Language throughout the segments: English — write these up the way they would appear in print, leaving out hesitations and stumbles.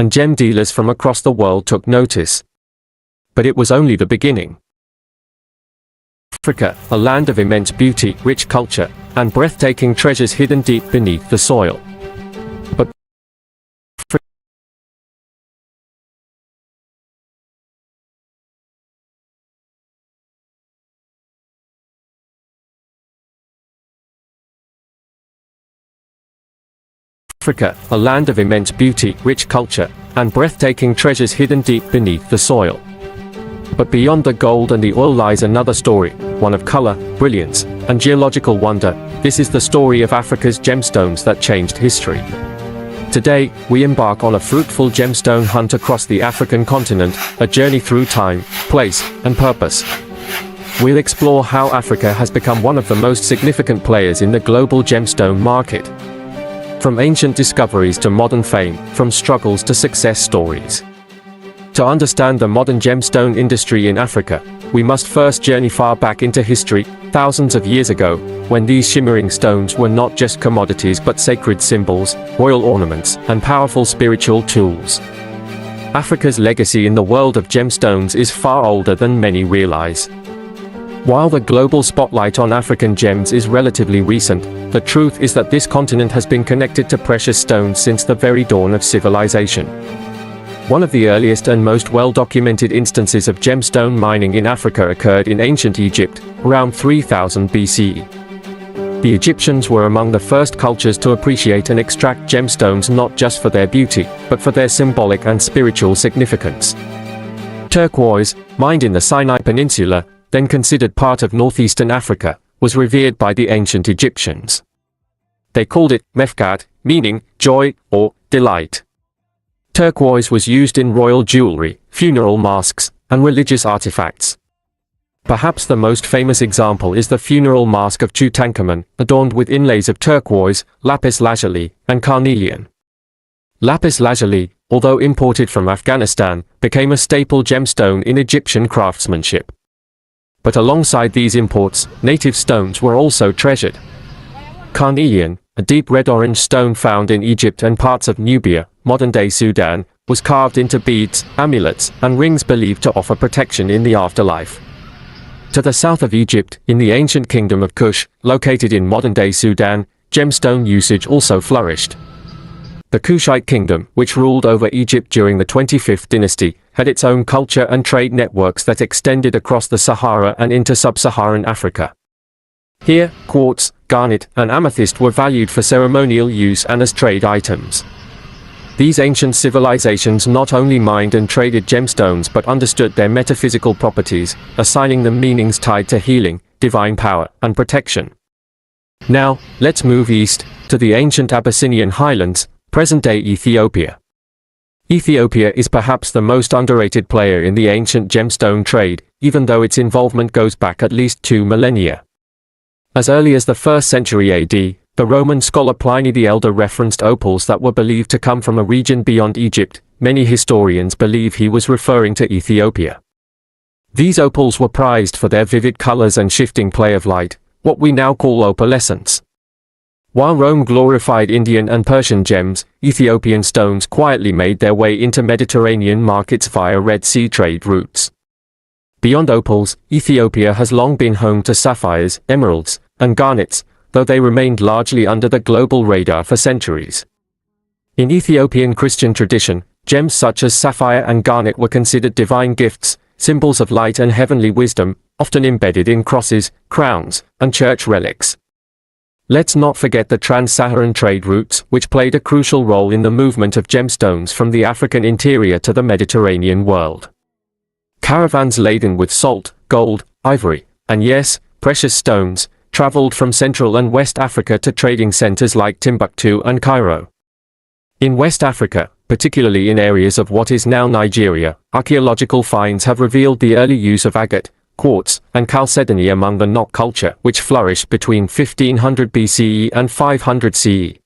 and gem dealers from across the world took notice. But it was only the beginning. Africa, a land of immense beauty, rich culture, and breathtaking treasures hidden deep beneath the soil. But Africa, a land of immense beauty, rich culture, and breathtaking treasures hidden deep beneath the soil. But beyond the gold and the oil lies another story, one of color, brilliance, and geological wonder. This is the story of Africa's gemstones that changed history. Today, we embark on a fruitful gemstone hunt across the African continent, a journey through time, place, and purpose. We'll explore how Africa has become one of the most significant players in the global gemstone market. From ancient discoveries to modern fame, from struggles to success stories. To understand the modern gemstone industry in Africa, we must first journey far back into history, thousands of years ago, when these shimmering stones were not just commodities but sacred symbols, royal ornaments, and powerful spiritual tools. Africa's legacy in the world of gemstones is far older than many realize. While the global spotlight on African gems is relatively recent, the truth is that this continent has been connected to precious stones since the very dawn of civilization. One of the earliest and most well-documented instances of gemstone mining in Africa occurred in ancient Egypt, around 3000 BCE. The Egyptians were among the first cultures to appreciate and extract gemstones not just for their beauty, but for their symbolic and spiritual significance. Turquoise, mined in the Sinai Peninsula, then considered part of northeastern Africa, was revered by the ancient Egyptians. They called it mefkat, meaning joy or delight. Turquoise was used in royal jewelry, funeral masks, and religious artifacts. Perhaps the most famous example is the funeral mask of Tutankhamun, adorned with inlays of turquoise, lapis lazuli, and carnelian. Lapis lazuli, although imported from Afghanistan, became a staple gemstone in Egyptian craftsmanship. But alongside these imports, native stones were also treasured. Carnelian, a deep red-orange stone found in Egypt and parts of Nubia, modern-day Sudan, was carved into beads, amulets, and rings believed to offer protection in the afterlife. To the south of Egypt, in the ancient kingdom of Kush, located in modern-day Sudan, gemstone usage also flourished. The Kushite kingdom, which ruled over Egypt during the 25th dynasty, had its own culture and trade networks that extended across the Sahara and into sub-Saharan Africa. Here, quartz, garnet, and amethyst were valued for ceremonial use and as trade items. These ancient civilizations not only mined and traded gemstones but understood their metaphysical properties, assigning them meanings tied to healing, divine power, and protection. Now, let's move east, to the ancient Abyssinian highlands, present-day Ethiopia. Ethiopia is perhaps the most underrated player in the ancient gemstone trade, even though its involvement goes back at least 2 millennia. As early as the 1st century AD, the Roman scholar Pliny the Elder referenced opals that were believed to come from a region beyond Egypt. Many historians believe he was referring to Ethiopia. These opals were prized for their vivid colors and shifting play of light, what we now call opalescence. While Rome glorified Indian and Persian gems, Ethiopian stones quietly made their way into Mediterranean markets via Red Sea trade routes. Beyond opals, Ethiopia has long been home to sapphires, emeralds, and garnets, though they remained largely under the global radar for centuries. In Ethiopian Christian tradition, gems such as sapphire and garnet were considered divine gifts, symbols of light and heavenly wisdom, often embedded in crosses, crowns, and church relics. Let's not forget the trans-Saharan trade routes, which played a crucial role in the movement of gemstones from the African interior to the Mediterranean world. Caravans laden with salt, gold, ivory, and yes, precious stones, traveled from Central and West Africa to trading centers like Timbuktu and Cairo. In West Africa, particularly in areas of what is now Nigeria, archaeological finds have revealed the early use of agate, quartz, and chalcedony among the Nok culture, which flourished between 1500 BCE and 500 CE.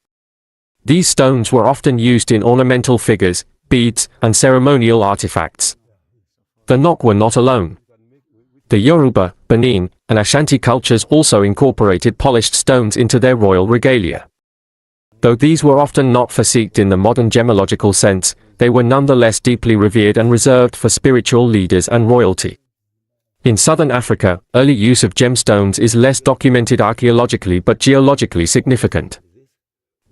These stones were often used in ornamental figures, beads, and ceremonial artifacts. The Nok were not alone. The Yoruba, Benin, and Ashanti cultures also incorporated polished stones into their royal regalia. Though these were often not physiqued in the modern gemological sense, they were nonetheless deeply revered and reserved for spiritual leaders and royalty. In southern Africa, early use of gemstones is less documented archaeologically but geologically significant.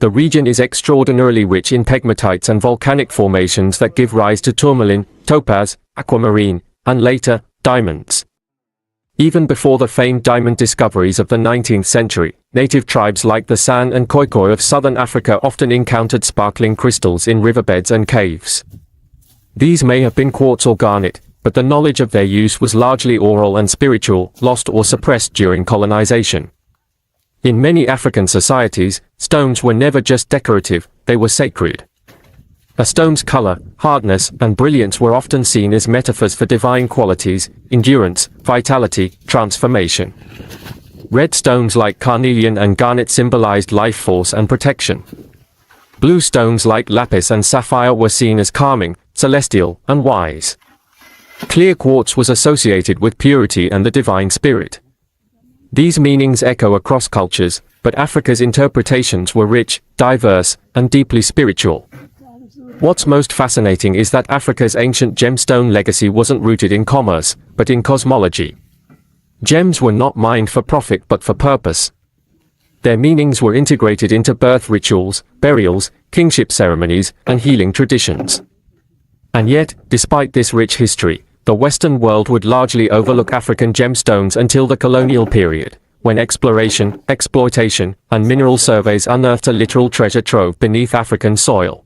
The region is extraordinarily rich in pegmatites and volcanic formations that give rise to tourmaline, topaz, aquamarine, and later, diamonds. Even before the famed diamond discoveries of the 19th century, native tribes like the San and Khoikhoi of southern Africa often encountered sparkling crystals in riverbeds and caves. These may have been quartz or garnet, but the knowledge of their use was largely oral and spiritual, lost or suppressed during colonization. In many African societies, stones were never just decorative, they were sacred. A stone's color, hardness, and brilliance were often seen as metaphors for divine qualities, endurance, vitality, transformation. Red stones like carnelian and garnet symbolized life force and protection. Blue stones like lapis and sapphire were seen as calming, celestial, and wise. Clear quartz was associated with purity and the divine spirit. These meanings echo across cultures, but Africa's interpretations were rich, diverse, and deeply spiritual. What's most fascinating is that Africa's ancient gemstone legacy wasn't rooted in commerce, but in cosmology. Gems were not mined for profit but for purpose. Their meanings were integrated into birth rituals, burials, kingship ceremonies, and healing traditions. And yet, despite this rich history, the Western world would largely overlook African gemstones until the colonial period, when exploration, exploitation, and mineral surveys unearthed a literal treasure trove beneath African soil.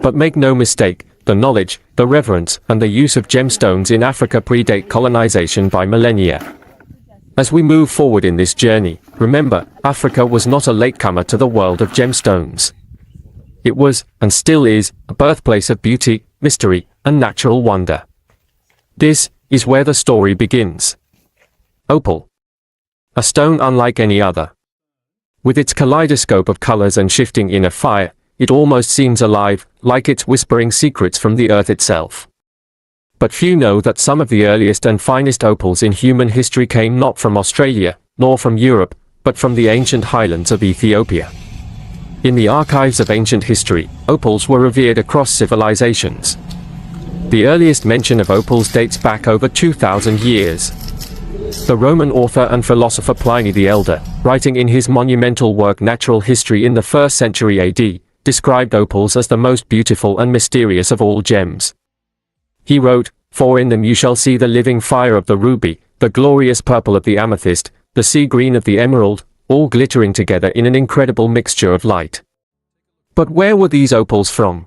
But make no mistake, the knowledge, the reverence, and the use of gemstones in Africa predate colonization by millennia. As we move forward in this journey, remember, Africa was not a latecomer to the world of gemstones. It was, and still is, a birthplace of beauty, mystery, and natural wonder. This is where the story begins. Opal. A stone unlike any other. With its kaleidoscope of colors and shifting inner fire, it almost seems alive, like it's whispering secrets from the earth itself. But few know that some of the earliest and finest opals in human history came not from Australia, nor from Europe, but from the ancient highlands of Ethiopia. In the archives of ancient history, opals were revered across civilizations. The earliest mention of opals dates back over 2,000 years. The Roman author and philosopher Pliny the Elder, writing in his monumental work Natural History in the 1st century AD, described opals as the most beautiful and mysterious of all gems. He wrote, "For in them you shall see the living fire of the ruby, the glorious purple of the amethyst, the sea green of the emerald, all glittering together in an incredible mixture of light." But where were these opals from?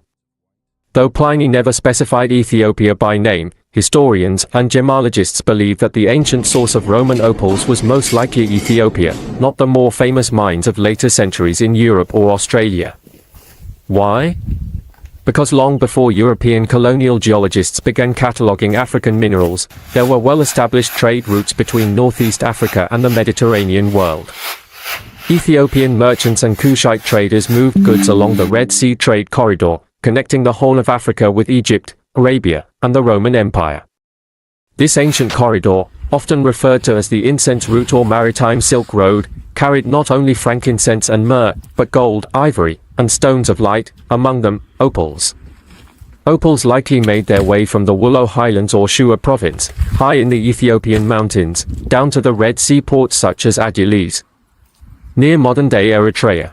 Though Pliny never specified Ethiopia by name, historians and gemologists believe that the ancient source of Roman opals was most likely Ethiopia, not the more famous mines of later centuries in Europe or Australia. Why? Because long before European colonial geologists began cataloguing African minerals, there were well-established trade routes between Northeast Africa and the Mediterranean world. Ethiopian merchants and Kushite traders moved goods along the Red Sea trade corridor, connecting the Horn of Africa with Egypt, Arabia, and the Roman Empire. This ancient corridor, often referred to as the incense route or maritime Silk Road, carried not only frankincense and myrrh, but gold, ivory, and stones of light, among them, opals. Opals likely made their way from the Wollo Highlands or Shua province, high in the Ethiopian mountains, down to the Red Sea ports such as Adulis, near modern-day Eritrea.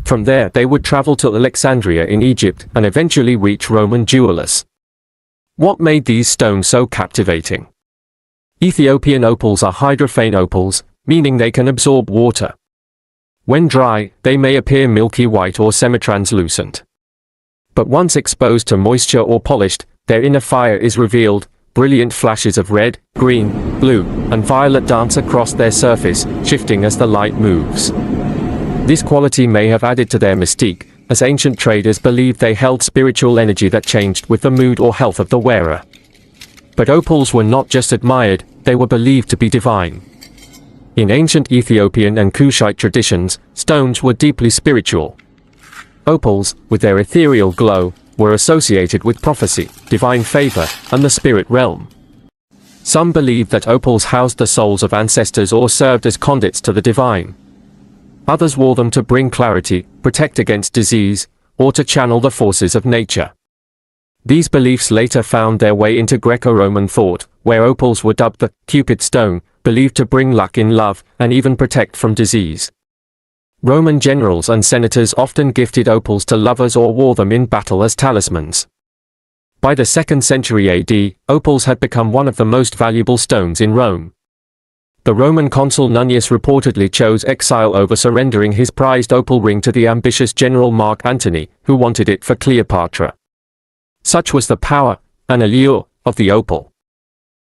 From there they would travel to Alexandria in Egypt and eventually reach Roman jewelers. What made these stones so captivating? Ethiopian opals are hydrophane opals, meaning they can absorb water. When dry, they may appear milky white or semi-translucent. But once exposed to moisture or polished, their inner fire is revealed. Brilliant flashes of red, green, blue, and violet dance across their surface, shifting as the light moves. This quality may have added to their mystique, as ancient traders believed they held spiritual energy that changed with the mood or health of the wearer. But opals were not just admired, they were believed to be divine. In ancient Ethiopian and Kushite traditions, stones were deeply spiritual. Opals, with their ethereal glow, were associated with prophecy, divine favor, and the spirit realm. Some believed that opals housed the souls of ancestors or served as conduits to the divine. Others wore them to bring clarity, protect against disease, or to channel the forces of nature. These beliefs later found their way into Greco-Roman thought, where opals were dubbed the Cupid stone, believed to bring luck in love, and even protect from disease. Roman generals and senators often gifted opals to lovers or wore them in battle as talismans. By the 2nd century AD, opals had become one of the most valuable stones in Rome. The Roman consul Nunnius reportedly chose exile over surrendering his prized opal ring to the ambitious general Mark Antony, who wanted it for Cleopatra. Such was the power, and allure, of the opal.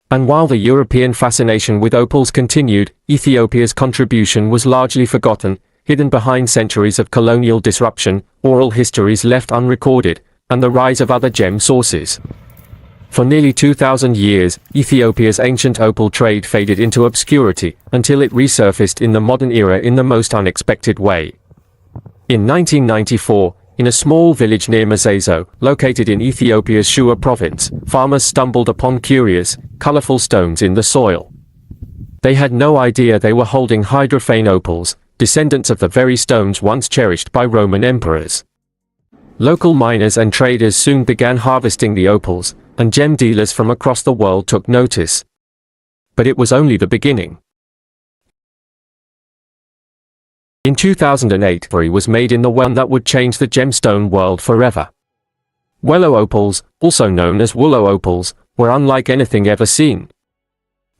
And while the European fascination with opals continued, Ethiopia's contribution was largely forgotten, hidden behind centuries of colonial disruption, oral histories left unrecorded, and the rise of other gem sources. For nearly 2,000 years, Ethiopia's ancient opal trade faded into obscurity, until it resurfaced in the modern era in the most unexpected way. In 1994, in a small village near Mazezo, located in Ethiopia's Shua province, farmers stumbled upon curious, colorful stones in the soil. They had no idea they were holding hydrophane opals, descendants of the very stones once cherished by Roman emperors. Local miners and traders soon began harvesting the opals, and gem dealers from across the world took notice. But it was only the beginning. In 2008, discovery was made in the one that would change the gemstone world forever. Wellow opals, also known as woollow opals, were unlike anything ever seen.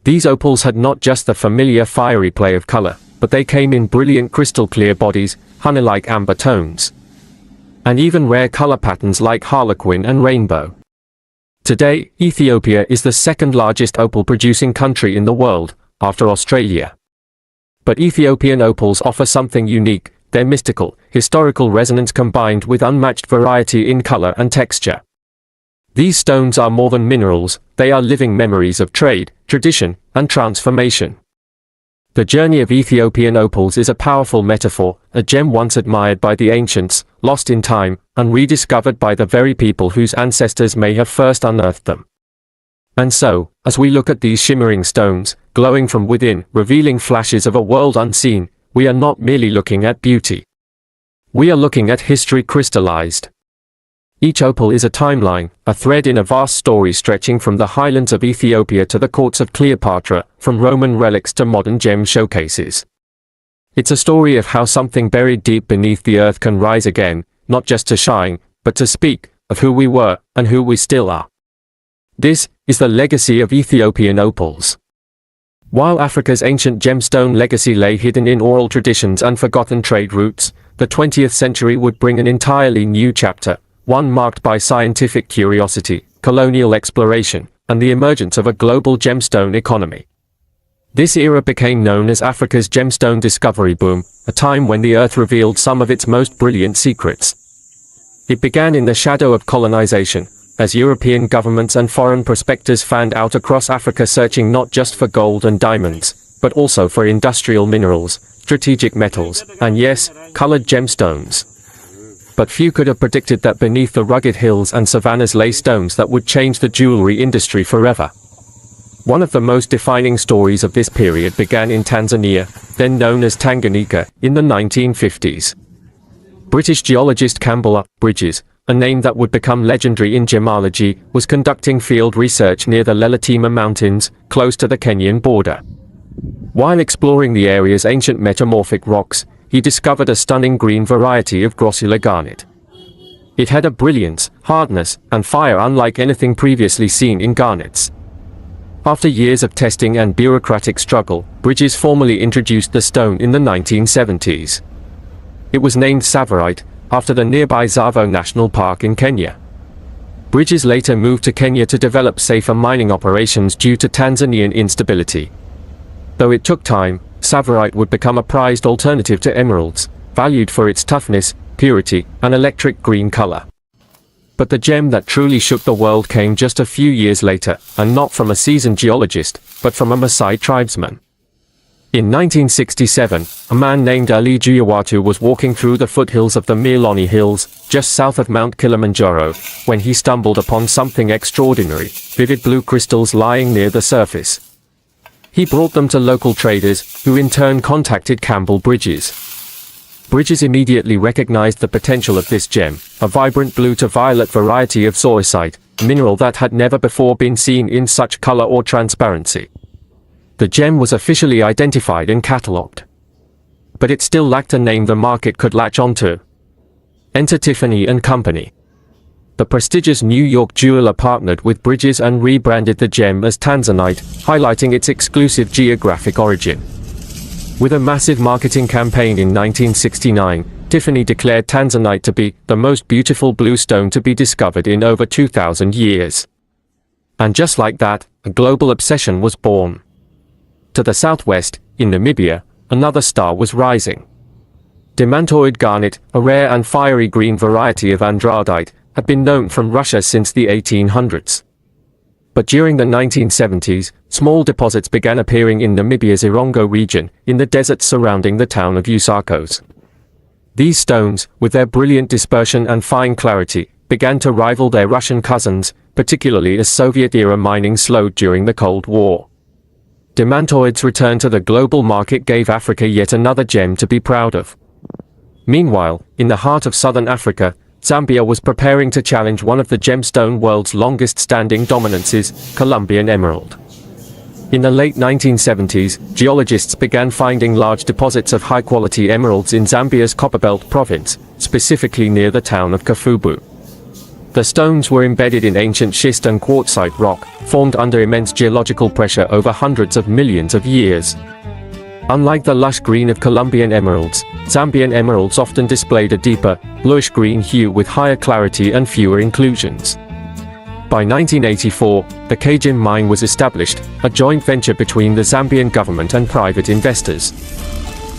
These opals had not just the familiar fiery play of color, but they came in brilliant crystal-clear bodies, honey-like amber tones, and even rare color patterns like harlequin and rainbow. Today, Ethiopia is the second-largest opal-producing country in the world, after Australia. But Ethiopian opals offer something unique, their mystical, historical resonance combined with unmatched variety in color and texture. These stones are more than minerals, they are living memories of trade, tradition, and transformation. The journey of Ethiopian opals is a powerful metaphor, a gem once admired by the ancients, lost in time, and rediscovered by the very people whose ancestors may have first unearthed them. And so, as we look at these shimmering stones, glowing from within, revealing flashes of a world unseen, we are not merely looking at beauty. We are looking at history crystallized. Each opal is a timeline, a thread in a vast story stretching from the highlands of Ethiopia to the courts of Cleopatra, from Roman relics to modern gem showcases. It's a story of how something buried deep beneath the earth can rise again, not just to shine, but to speak, of who we were, and who we still are. This is the legacy of Ethiopian opals. While Africa's ancient gemstone legacy lay hidden in oral traditions and forgotten trade routes, the 20th century would bring an entirely new chapter, one marked by scientific curiosity, colonial exploration, and the emergence of a global gemstone economy. This era became known as Africa's gemstone discovery boom, a time when the earth revealed some of its most brilliant secrets. It began in the shadow of colonization, as European governments and foreign prospectors fanned out across Africa searching not just for gold and diamonds, but also for industrial minerals, strategic metals, and yes, colored gemstones. But few could have predicted that beneath the rugged hills and savannas lay stones that would change the jewelry industry forever. One of the most defining stories of this period began in Tanzania, then known as Tanganyika, in the 1950s. British geologist Campbell Bridges, a name that would become legendary in gemology, was conducting field research near the Leletima Mountains, close to the Kenyan border. While exploring the area's ancient metamorphic rocks, he discovered a stunning green variety of grossular garnet. It had a brilliance, hardness, and fire unlike anything previously seen in garnets. After years of testing and bureaucratic struggle, Bridges formally introduced the stone in the 1970s. It was named Tsavorite, after the nearby Tsavo National Park in Kenya. Bridges later moved to Kenya to develop safer mining operations due to Tanzanian instability. Though it took time, Tsavorite would become a prized alternative to emeralds, valued for its toughness, purity, and electric green color. But the gem that truly shook the world came just a few years later, and not from a seasoned geologist, but from a Maasai tribesman. In 1967, a man named Ali Juyawatu was walking through the foothills of the Miloni Hills, just south of Mount Kilimanjaro, when he stumbled upon something extraordinary, vivid blue crystals lying near the surface. He brought them to local traders, who in turn contacted Campbell Bridges. Bridges immediately recognized the potential of this gem, a vibrant blue to violet variety of zoisite, a mineral that had never before been seen in such color or transparency. The gem was officially identified and catalogued. But it still lacked a name the market could latch onto. Enter Tiffany & Company. The prestigious New York jeweler partnered with Bridges and rebranded the gem as Tanzanite, highlighting its exclusive geographic origin. With a massive marketing campaign in 1969, Tiffany declared Tanzanite to be the most beautiful blue stone to be discovered in over 2,000 years. And just like that, a global obsession was born. To the southwest, in Namibia, another star was rising. Demantoid garnet, a rare and fiery green variety of andradite, had been known from Russia since the 1800s. But during the 1970s, small deposits began appearing in Namibia's Erongo region, in the deserts surrounding the town of Usakos. These stones, with their brilliant dispersion and fine clarity, began to rival their Russian cousins, particularly as Soviet-era mining slowed during the Cold War. Demantoid's return to the global market gave Africa yet another gem to be proud of. Meanwhile, in the heart of southern Africa, Zambia was preparing to challenge one of the gemstone world's longest-standing dominances, Colombian emerald. In the late 1970s, geologists began finding large deposits of high-quality emeralds in Zambia's Copperbelt province, specifically near the town of Kafubu. The stones were embedded in ancient schist and quartzite rock, formed under immense geological pressure over hundreds of millions of years. Unlike the lush green of Colombian emeralds, Zambian emeralds often displayed a deeper, bluish-green hue with higher clarity and fewer inclusions. By 1984, the Kagem mine was established, a joint venture between the Zambian government and private investors.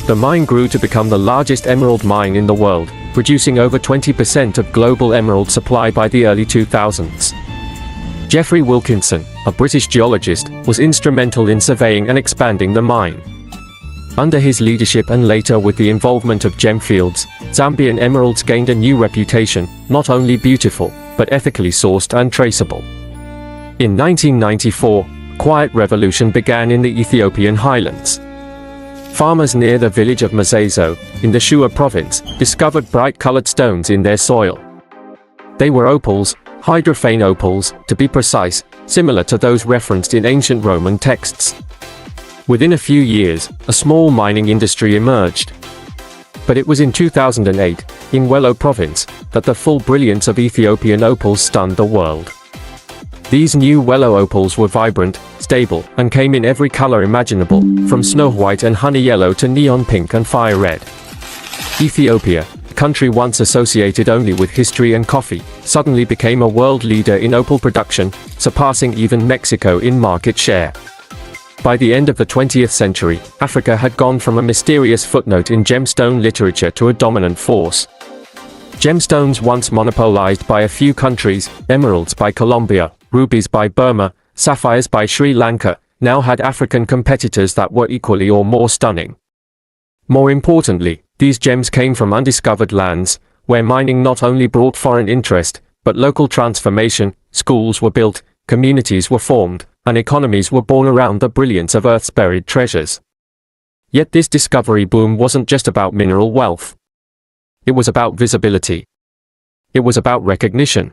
The mine grew to become the largest emerald mine in the world, producing over 20% of global emerald supply by the early 2000s. Geoffrey Wilkinson, a British geologist, was instrumental in surveying and expanding the mine. Under his leadership and later with the involvement of Gemfields, Zambian emeralds gained a new reputation, not only beautiful, but ethically sourced and traceable. In 1994, a quiet revolution began in the Ethiopian highlands. Farmers near the village of Mazezo, in the Shua province, discovered bright-colored stones in their soil. They were opals, hydrophane opals, to be precise, similar to those referenced in ancient Roman texts. Within a few years, a small mining industry emerged. But it was in 2008, in Wello province, that the full brilliance of Ethiopian opals stunned the world. These new Wello opals were vibrant, stable, and came in every color imaginable, from snow white and honey yellow to neon pink and fire red. Ethiopia, a country once associated only with history and coffee, suddenly became a world leader in opal production, surpassing even Mexico in market share. By the end of the 20th century, Africa had gone from a mysterious footnote in gemstone literature to a dominant force. Gemstones once monopolized by a few countries, emeralds by Colombia, rubies by Burma, sapphires by Sri Lanka, now had African competitors that were equally or more stunning. More importantly, these gems came from undiscovered lands, where mining not only brought foreign interest, but local transformation. Schools were built, communities were formed, and economies were born around the brilliance of Earth's buried treasures. Yet this discovery boom wasn't just about mineral wealth. It was about visibility. It was about recognition.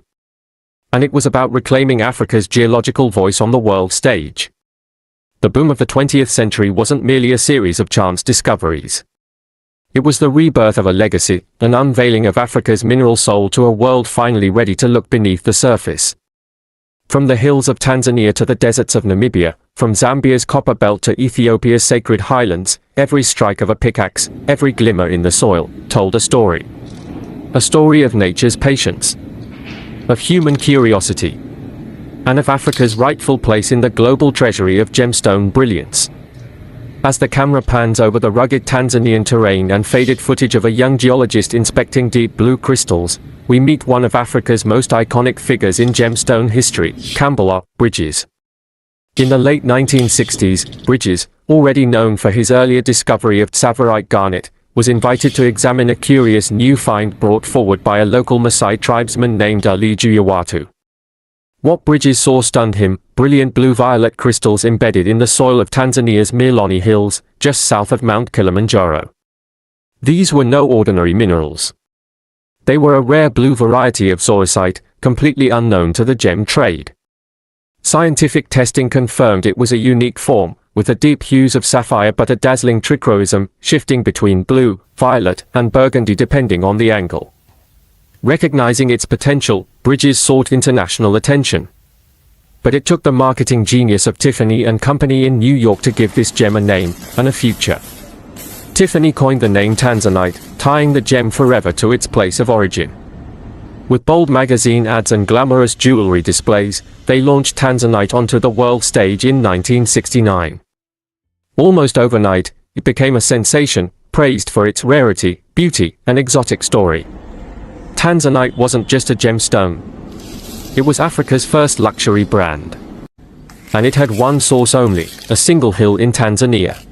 And it was about reclaiming Africa's geological voice on the world stage. The boom of the 20th century wasn't merely a series of chance discoveries. It was the rebirth of a legacy, an unveiling of Africa's mineral soul to a world finally ready to look beneath the surface. From the hills of Tanzania to the deserts of Namibia, from Zambia's copper belt to Ethiopia's sacred highlands, every strike of a pickaxe, every glimmer in the soil, told a story. A story of nature's patience, of human curiosity, and of Africa's rightful place in the global treasury of gemstone brilliance. As the camera pans over the rugged Tanzanian terrain and faded footage of a young geologist inspecting deep blue crystals, we meet one of Africa's most iconic figures in gemstone history, Campbell Bridges. In the late 1960s, Bridges, already known for his earlier discovery of tsavorite garnet, was invited to examine a curious new find brought forward by a local Maasai tribesman named Ali Juyawatu. What Bridges saw stunned him: brilliant blue-violet crystals embedded in the soil of Tanzania's Miloni Hills, just south of Mount Kilimanjaro. These were no ordinary minerals. They were a rare blue variety of sorosite, completely unknown to the gem trade. Scientific testing confirmed it was a unique form, with the deep hues of sapphire but a dazzling trichroism, shifting between blue, violet, and burgundy depending on the angle. Recognizing its potential, Bridges sought international attention. But it took the marketing genius of Tiffany & Company in New York to give this gem a name and a future. Tiffany coined the name Tanzanite, tying the gem forever to its place of origin. With bold magazine ads and glamorous jewelry displays, they launched Tanzanite onto the world stage in 1969. Almost overnight, it became a sensation, praised for its rarity, beauty, and exotic story. Tanzanite wasn't just a gemstone. It was Africa's first luxury brand. And it had one source only, a single hill in Tanzania.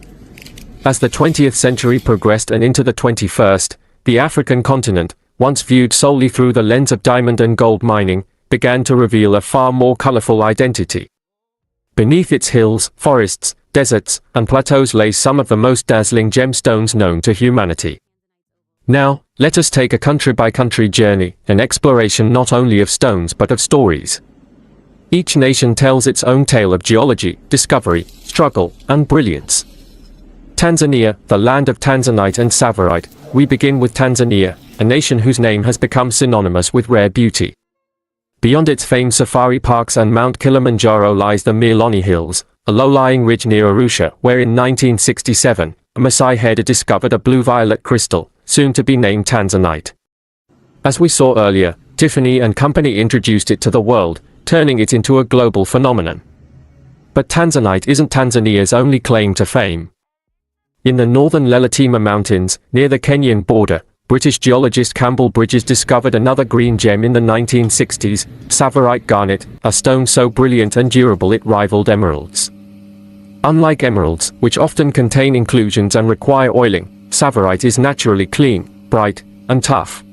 As the 20th century progressed and into the 21st, the African continent, once viewed solely through the lens of diamond and gold mining, began to reveal a far more colorful identity. Beneath its hills, forests, deserts, and plateaus lay some of the most dazzling gemstones known to humanity. Now, let us take a country-by-country journey, an exploration not only of stones but of stories. Each nation tells its own tale of geology, discovery, struggle, and brilliance. Tanzania, the land of Tanzanite and Tsavorite. We begin with Tanzania, a nation whose name has become synonymous with rare beauty. Beyond its famed safari parks and Mount Kilimanjaro lies the Miloni Hills, a low-lying ridge near Arusha, where in 1967, a Maasai herder discovered a blue-violet crystal, soon to be named Tanzanite. As we saw earlier, Tiffany & Company introduced it to the world, turning it into a global phenomenon. But Tanzanite isn't Tanzania's only claim to fame. In the northern Leletima Mountains, near the Kenyan border, British geologist Campbell Bridges discovered another green gem in the 1960s, Tsavorite garnet, a stone so brilliant and durable it rivaled emeralds. Unlike emeralds, which often contain inclusions and require oiling, Tsavorite is naturally clean, bright, and tough.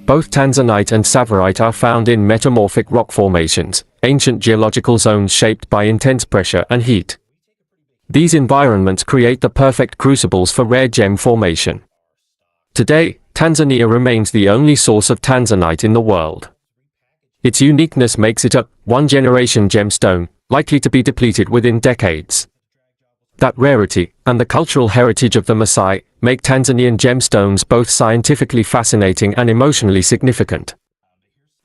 Both Tanzanite and Tsavorite are found in metamorphic rock formations, ancient geological zones shaped by intense pressure and heat. These environments create the perfect crucibles for rare gem formation. Today, Tanzania remains the only source of Tanzanite in the world. Its uniqueness makes it a one-generation gemstone, likely to be depleted within decades. That rarity, and the cultural heritage of the Maasai, make Tanzanian gemstones both scientifically fascinating and emotionally significant.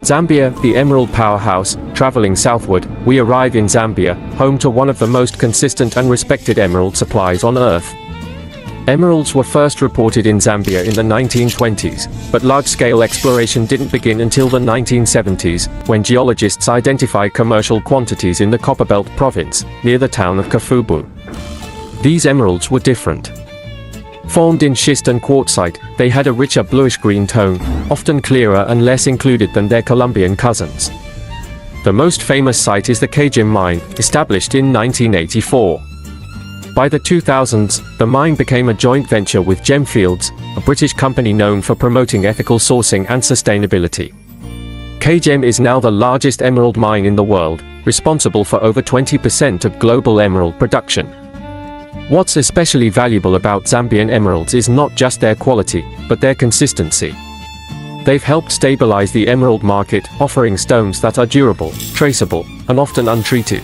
Zambia, the emerald powerhouse. Traveling southward, we arrive in Zambia, home to one of the most consistent and respected emerald supplies on Earth. Emeralds were first reported in Zambia in the 1920s, but large-scale exploration didn't begin until the 1970s, when geologists identified commercial quantities in the Copperbelt province, near the town of Kafubu. These emeralds were different. Formed in schist and quartzite, they had a richer bluish-green tone, often clearer and less included than their Colombian cousins. The most famous site is the Kagem mine, established in 1984. By the 2000s, the mine became a joint venture with Gemfields, a British company known for promoting ethical sourcing and sustainability. Kagem is now the largest emerald mine in the world, responsible for over 20% of global emerald production. What's especially valuable about Zambian emeralds is not just their quality, but their consistency. They've helped stabilize the emerald market, offering stones that are durable, traceable, and often untreated.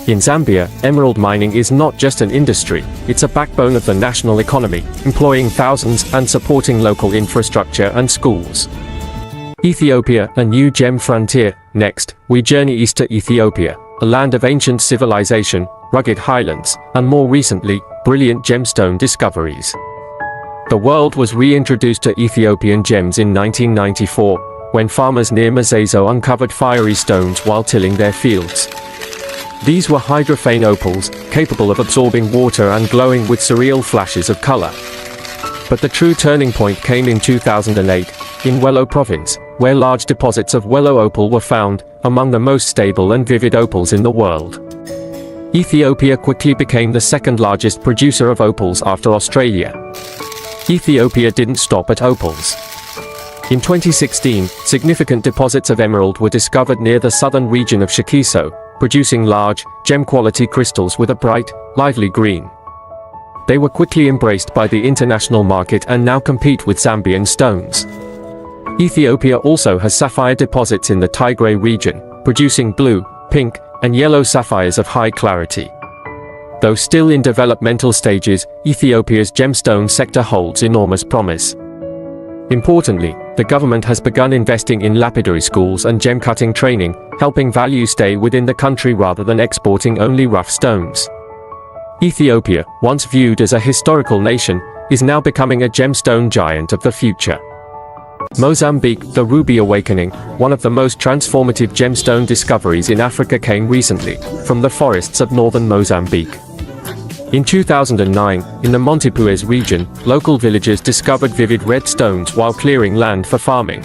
In Zambia, emerald mining is not just an industry, it's a backbone of the national economy, employing thousands and supporting local infrastructure and schools. Ethiopia, a new gem frontier. Next, we journey east to Ethiopia, a land of ancient civilization, rugged highlands, and more recently, brilliant gemstone discoveries. The world was reintroduced to Ethiopian gems in 1994, when farmers near Mazezo uncovered fiery stones while tilling their fields. These were hydrophane opals, capable of absorbing water and glowing with surreal flashes of color. But the true turning point came in 2008, in Wello province, where large deposits of Wello opal were found, among the most stable and vivid opals in the world. Ethiopia quickly became the second largest producer of opals after Australia. Ethiopia didn't stop at opals. In 2016, significant deposits of emerald were discovered near the southern region of Shakiso, producing large, gem-quality crystals with a bright, lively green. They were quickly embraced by the international market and now compete with Zambian stones. Ethiopia also has sapphire deposits in the Tigray region, producing blue, pink, and yellow sapphires of high clarity. Though still in developmental stages, Ethiopia's gemstone sector holds enormous promise. Importantly, the government has begun investing in lapidary schools and gem-cutting training, helping value stay within the country rather than exporting only rough stones. Ethiopia, once viewed as a historical nation, is now becoming a gemstone giant of the future. Mozambique, the Ruby Awakening, one of the most transformative gemstone discoveries in Africa, came recently, from the forests of northern Mozambique. In 2009, in the Montepuez region, local villagers discovered vivid red stones while clearing land for farming.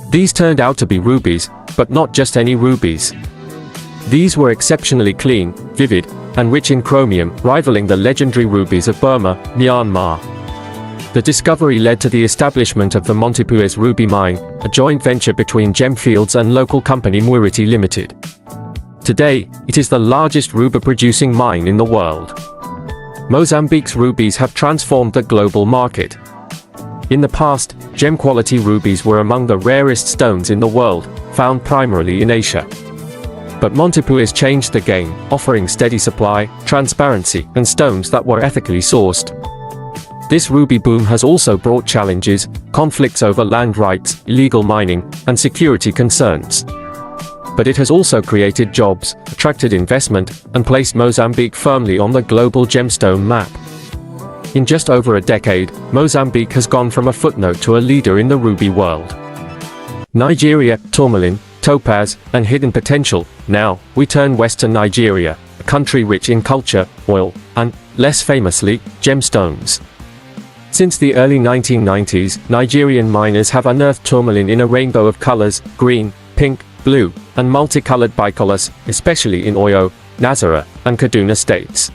These turned out to be rubies, but not just any rubies. These were exceptionally clean, vivid, and rich in chromium, rivaling the legendary rubies of Burma, Myanmar. The discovery led to the establishment of the Montepuez Ruby Mine, a joint venture between Gemfields and local company Mwiriti Limited. Today, it is the largest ruby-producing mine in the world. Mozambique's rubies have transformed the global market. In the past, gem-quality rubies were among the rarest stones in the world, found primarily in Asia. But Montepuez changed the game, offering steady supply, transparency, and stones that were ethically sourced. This ruby boom has also brought challenges, conflicts over land rights, illegal mining, and security concerns. But it has also created jobs, attracted investment, and placed Mozambique firmly on the global gemstone map. In just over a decade, Mozambique has gone from a footnote to a leader in the ruby world. Nigeria, tourmaline, topaz, and hidden potential. Now, we turn west to Nigeria, a country rich in culture, oil, and, less famously, gemstones. Since the early 1990s, Nigerian miners have unearthed tourmaline in a rainbow of colors: green, pink, blue, and multicolored bicolors, especially in Oyo, Nasarawa, and Kaduna states.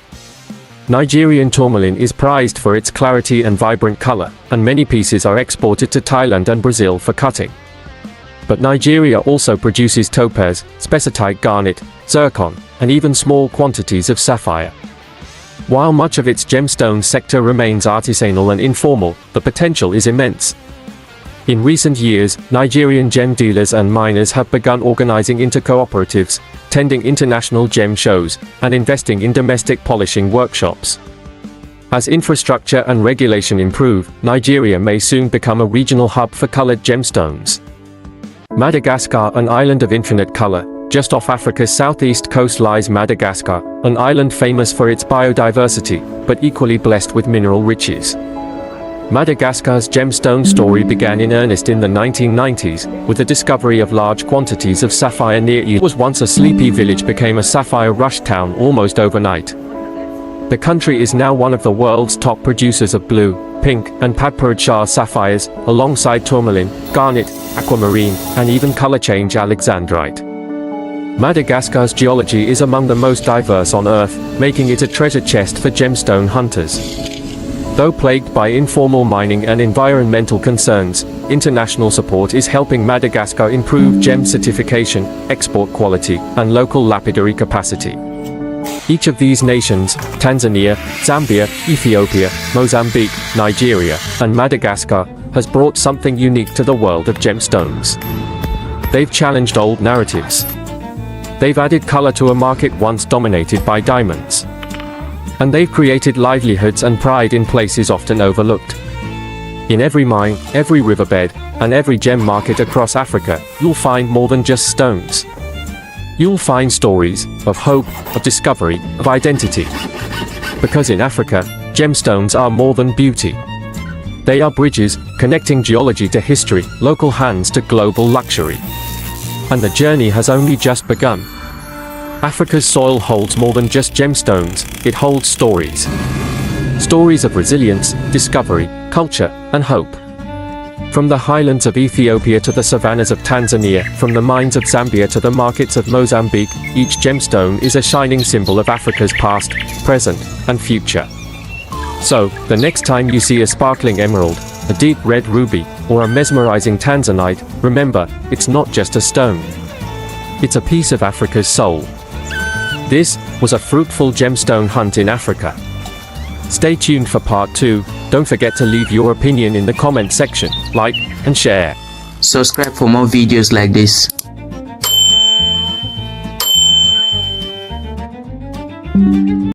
Nigerian tourmaline is prized for its clarity and vibrant color, and many pieces are exported to Thailand and Brazil for cutting. But Nigeria also produces topaz, spessartite garnet, zircon, and even small quantities of sapphire. While much of its gemstone sector remains artisanal and informal, the potential is immense. In recent years, Nigerian gem dealers and miners have begun organizing into cooperatives, attending international gem shows, and investing in domestic polishing workshops. As infrastructure and regulation improve, Nigeria may soon become a regional hub for colored gemstones. Madagascar, an island of infinite color. Just off Africa's southeast coast lies Madagascar, an island famous for its biodiversity, but equally blessed with mineral riches. Madagascar's gemstone story began in earnest in the 1990s, with the discovery of large quantities of sapphire near What was once a sleepy village became a sapphire rush town almost overnight. The country is now one of the world's top producers of blue, pink, and Padpurd Shah sapphires, alongside tourmaline, garnet, aquamarine, and even color-change alexandrite. Madagascar's geology is among the most diverse on Earth, making it a treasure chest for gemstone hunters. Though plagued by informal mining and environmental concerns, international support is helping Madagascar improve gem certification, export quality, and local lapidary capacity. Each of these nations, Tanzania, Zambia, Ethiopia, Mozambique, Nigeria, and Madagascar, has brought something unique to the world of gemstones. They've challenged old narratives. They've added color to a market once dominated by diamonds. And they've created livelihoods and pride in places often overlooked. In every mine, every riverbed, and every gem market across Africa, you'll find more than just stones. You'll find stories of hope, of discovery, of identity. Because in Africa, gemstones are more than beauty. They are bridges, connecting geology to history, local hands to global luxury. And the journey has only just begun. Africa's soil holds more than just gemstones, it holds stories. Stories of resilience, discovery, culture, and hope. From the highlands of Ethiopia to the savannas of Tanzania, from the mines of Zambia to the markets of Mozambique, each gemstone is a shining symbol of Africa's past, present, and future. So, the next time you see a sparkling emerald, a deep red ruby, or a mesmerizing Tanzanite, remember, it's not just a stone. It's a piece of Africa's soul. This was a fruitful gemstone hunt in Africa. Stay tuned for part 2. Don't forget to leave your opinion in the comment section, like and share. Subscribe for more videos like this.